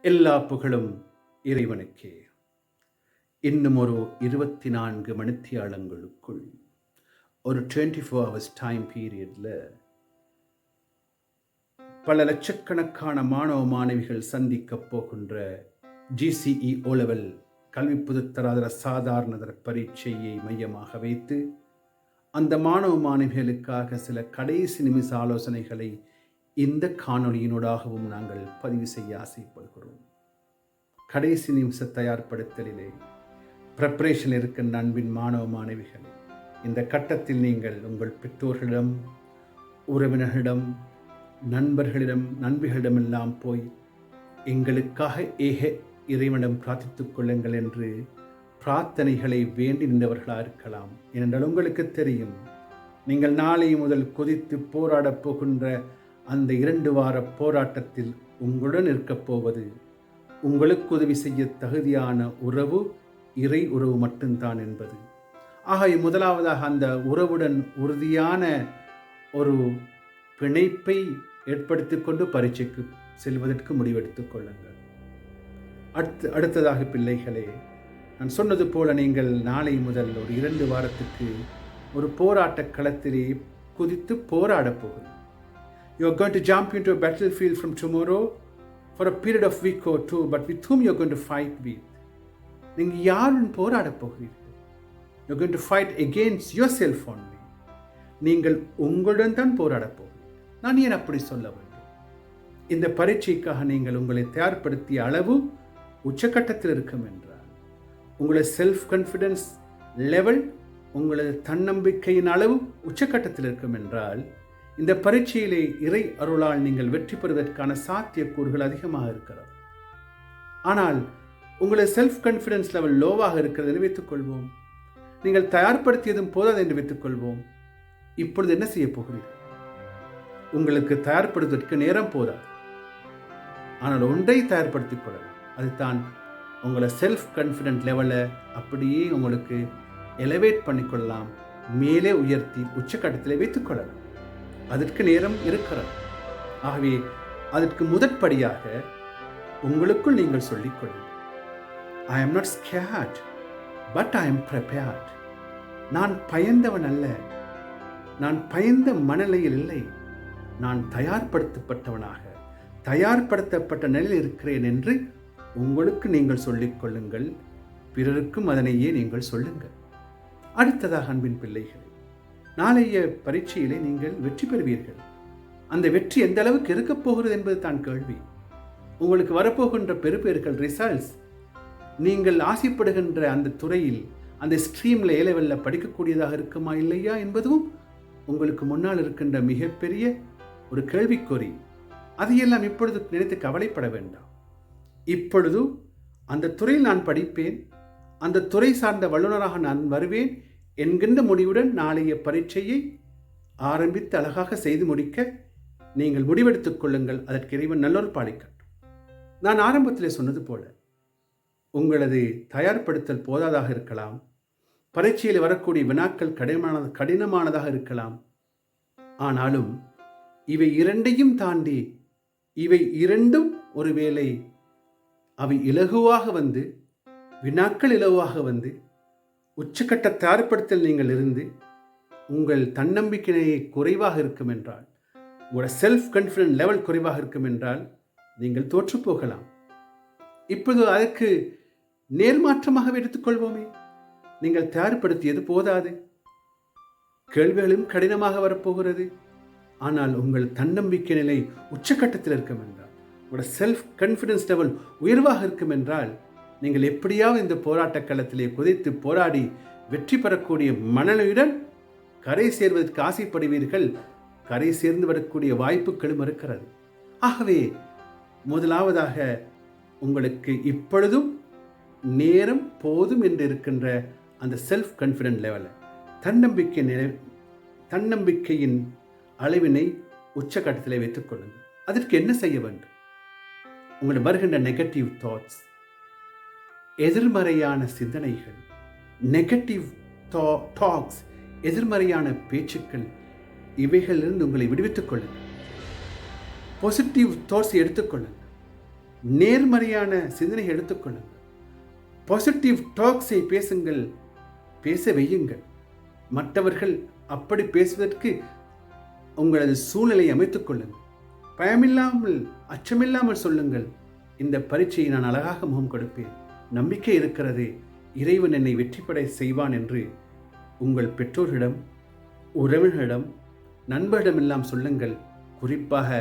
எல்லா புகழும் இறைவனுக்கே. இன்னும் ஒரு 24 மணித்தியாலங்களுக்குள் ஒரு 24 hours டைம் பீரியட்ல பல லட்சக்கணக்கான மாணவ மாணவிகள் சந்திக்கப் போகின்ற GCE O-level கல்வி பொதுத்தராதர சாதாரணதர பரீட்சையை மையமாக வைத்து அந்த மாணவ மாணவிகளுக்காக சில கடைசி நிமிஷ ஆலோசனைகளை இந்த காணொளியினூடாகவும் நாங்கள் பதிவு செய்ய ஆசைப்படுகிறோம். கடைசி நிமிஷ தயார்படுத்தலிலே ப்ரிப்பரேஷன் இருக்கின்ற அன்பின் மாணவ மாணவிகள், இந்த கட்டத்தில் நீங்கள் உங்கள் பெற்றோர்களிடம், உறவினர்களிடம், நண்பர்களிடமெல்லாம் போய் எங்களுக்காக இறைவனிடம் பிரார்த்தித்துக் கொள்ளுங்கள் என்று பிரார்த்தனைகளை வேண்டி நின்றவர்களாக இருக்கலாம். ஏனென்றால் உங்களுக்கு தெரியும், நீங்கள் நாளை முதல் கொதித்து போராடப் போகின்ற அந்த 2 வார போராட்டத்தில் உங்களுடன் இருக்கப் போவது உங்களுக்கு உதவி செய்ய தகுதியான உறவு இறை உறவு மட்டும்தான் என்பது. ஆக முதலாவதாக அந்த உறவுடன் உறுதியான ஒரு பிணைப்பை ஏற்படுத்திக் கொண்டு பரீட்சைக்கு செல்வதற்கு முடிவெடுத்துக் கொள்ளுங்கள். அடுத்ததாக பிள்ளைகளே, நான் சொன்னது போல நீங்கள் நாளை முதல் ஒரு 2 வாரத்துக்கு ஒரு போராட்ட களத்திலே குதித்து போராடப் போகிறீர்கள். You are going to jump into a battlefield from tomorrow for a period of week or two, but with whom you are going to fight with? நீங்கள் யாருடன் போராடப் போகிறீர்கள்? You are going to fight against yourself only. நீங்கள் உங்களுடன் தான் போராடப் போகிறீர்கள். நான் ஏன் அப்படி சொல்ல வேண்டும்? இந்த பரீட்சைக்காக நீங்கள் உங்களை தயார்படுத்திய அளவு உச்சக்கட்டத்தில் இருக்கும் என்றால், உங்களது செல்ஃப் கான்ஃபிடன்ஸ் லெவல், உங்களது தன்னம்பிக்கையின் அளவு உச்சக்கட்டத்தில் இருக்கும் என்றால், இந்த பரீட்சையிலே இறை அருளால் நீங்கள் வெற்றி பெறுவதற்கான சாத்தியக்கூறுகள் அதிகமாக இருக்கிறது. ஆனால் உங்களது செல்ஃப் கான்ஃபிடன்ஸ் லெவல் லோவாக இருக்கிறது என்று வைத்துக் கொள்வோம். நீங்கள் தயார்படுத்தியதும் போதாது என்று வைத்துக் கொள்வோம். இப்பொழுது என்ன செய்ய போகிறீர்கள்? உங்களுக்கு தயார்படுத்துவதற்கு நேரம் போதாது. ஆனால் ஒன்றை தயார்படுத்திக் கொள்ளலாம். அதுதான் உங்களை செல்ஃப் கான்ஃபிடன்ட் லெவலை அப்படியே உங்களுக்கு எலவேட் பண்ணிக்கொள்ளலாம், மேலே உயர்த்தி உச்சக்கட்டத்தில் வைத்துக் கொள்ளலாம். அதற்கு நேரம் இருக்கிறது. ஆகவே அதற்கு முதற்படியாக உங்களுக்குள் நீங்கள் சொல்லிக் கொள்ளுங்கள், I am not scared, but I am prepared. நான் பயந்தவன் அல்ல, நான் பயந்த மனநிலையில் இல்லை, நான் தயார்படுத்தப்பட்டவனாக, தயார்படுத்தப்பட்ட நிலையில் இருக்கிறேன் என்று உங்களுக்கு நீங்கள் சொல்லிக் கொள்ளுங்கள். பிறருக்கும் அதனையே நீங்கள் சொல்லுங்கள். அடுத்ததாக அன்பின் பிள்ளைகளே, நாளைய பரீட்சையிலே நீங்கள் வெற்றி பெறுவீர்கள். அந்த வெற்றி எந்த அளவுக்கு இருக்கப் போகிறது என்பது தான் கேள்வி. உங்களுக்கு வரப்போகின்ற பெறுபேறுகள் ரிசல்ட்ஸ், நீங்கள் ஆசைப்படுகின்ற அந்த துறையில், அந்த ஸ்ட்ரீமில் ஏலெவலில் படிக்கக்கூடியதாக இருக்குமா இல்லையா என்பதும் உங்களுக்கு முன்னால் இருக்கின்ற மிகப்பெரிய ஒரு கேள்விக்குறி. அதையெல்லாம் இப்பொழுது நினைத்து கவலைப்பட வேண்டாம். இப்பொழுது அந்த துறையில் நான் படிப்பேன், அந்த துறை சார்ந்த வல்லுநராக நான் வருவேன் என்கின்ற முடிவுடன் நாளைய பரீட்சையை ஆரம்பித்து அழகாக செய்து முடிக்க நீங்கள் முடிவெடுத்துக் கொள்ளுங்கள். அதற்கு இறைவன் நல்லொரு பாலிக்கட்டும். நான் ஆரம்பத்தில் சொன்னது போல, உங்களது தயார்படுத்தல் போதாதாக இருக்கலாம், பரீட்சையில் வரக்கூடிய வினாக்கள் கடினமானதாக இருக்கலாம். ஆனாலும் இவை இரண்டையும் தாண்டி, இவை இரண்டும் ஒருவேளை அவை இலகுவாக வந்து, வினாக்கள் இலகுவாக வந்து, உச்சக்கட்ட தயார்படுத்தல் நீங்கள் இருந்து உங்கள் தன்னம்பிக்கை குறைவாக இருக்கும் என்றால், உங்களோட செல்ஃப் கான்ஃபிடன்ஸ் லெவல் குறைவாக இருக்கும் என்றால் நீங்கள் தோற்று போகலாம். இப்போது அதற்கு நேர்மாற்றமாக எடுத்துக்கொள்வோமே, நீங்கள் தயார்படுத்தியது போதாது, கேள்விகளும் கடினமாக வரப்போகிறது. ஆனால் உங்கள் தன்னம்பிக்கை நிலை உச்சக்கட்டத்தில் இருக்கும் என்றால், உங்களோட செல்ஃப் கான்ஃபிடன்ஸ் லெவல் உயர்வாக இருக்கும் என்றால், நீங்கள் எப்படியாவது இந்த போராட்ட களத்திலே குதித்து போராடி வெற்றி பெறக்கூடிய மனநிலையுடன் கரை சேர்வதற்கு ஆசைப்படுவீர்கள். கரை சேர்ந்து வரக்கூடிய வாய்ப்புகளும் இருக்கிறது. ஆகவே முதலாவதாக உங்களுக்கு இப்பொழுதும் நேரம் போதும் என்று இருக்கின்ற அந்த செல்ஃப் கான்ஃபிடன்ட் லெவலை, தன்னம்பிக்கையின் அளவினை உச்சக்கட்டத்திலே வைத்துக் கொள்ளுங்கள். அதற்கு என்ன செய்ய வேண்டும்? உங்களுக்கு வருகின்ற நெகட்டிவ் தாட்ஸ், எதிர்மறையான சிந்தனைகள், நெகட்டிவ் டாக்ஸ், எதிர்மறையான பேச்சுக்கள், இவைகளிலிருந்து உங்களை விடுவித்துக் கொள்ளுங்கள். பாசிட்டிவ் தாட்ஸ் எடுத்துக்கொள்ளுங்கள். நேர்மறையான சிந்தனை எடுத்துக்கொள்ளுங்கள். பாசிட்டிவ் டாக்ஸை பேசுங்கள், பேச வையுங்கள். மற்றவர்கள் அப்படி பேசுவதற்கு உங்களது சூழ்நிலை அமைத்துக் கொள்ளுங்கள். பயமில்லாமல், அச்சமில்லாமல் சொல்லுங்கள், இந்த பரீட்சையை நான் அழகாக முகம் கொடுப்பேன், நம்பிக்கை இருக்கிறது, இறைவன் என்னை வெற்றி பெற செய்வான் என்று உங்கள் பெற்றோர்களிடம், உறவினர்களிடம், நண்பர்களிடமெல்லாம் சொல்லுங்கள். குறிப்பாக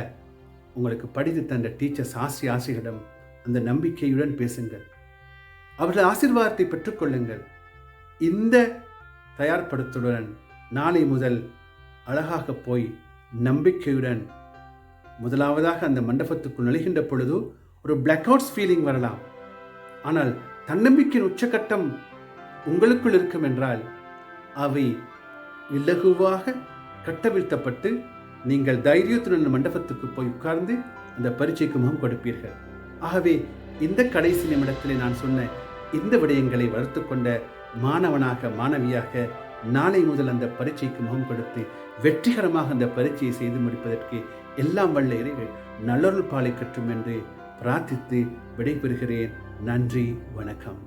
உங்களுக்கு படித்து தந்த டீச்சர்ஸ், ஆசிரியர்களிடம் அந்த நம்பிக்கையுடன் பேசுங்கள். அவர்கள் ஆசீர்வாதத்தை பெற்றுக்கொள்ளுங்கள். இந்த தயார்படுத்துடன் நாளை முதல் அழகாக போய் நம்பிக்கையுடன் முதலாவதாக அந்த மண்டபத்துக்குள் நுழைகின்ற பொழுது ஒரு பிளாக் அவுட்ஸ் ஃபீலிங் வரலாம். ஆனால் தன்னம்பிக்கையின் உச்சகட்டம் உங்களுக்குள் இருக்கும் என்றால் அவை இலகுவாக கட்டவிழ்த்தப்பட்டு நீங்கள் தைரியத்துடன் மண்டபத்துக்கு போய் உட்கார்ந்து அந்த பரீட்சைக்கு முகம் கொடுப்பீர்கள். ஆகவே இந்த கடைசி நிமிடத்திலே நான் சொன்ன இந்த விடயங்களை வளர்த்து கொண்ட மாணவனாக, மாணவியாக நாளை முதல் அந்த பரீட்சைக்கு முகம் கொடுத்து வெற்றிகரமாக அந்த பரீட்சையை செய்து முடிப்பதற்கு எல்லாம் வல்ல இறைவன் நல்லொருள் பாலை கற்றும் என்று பிரார்த்தித்து விடைபெறுகிறேன். நன்றி, வணக்கம்.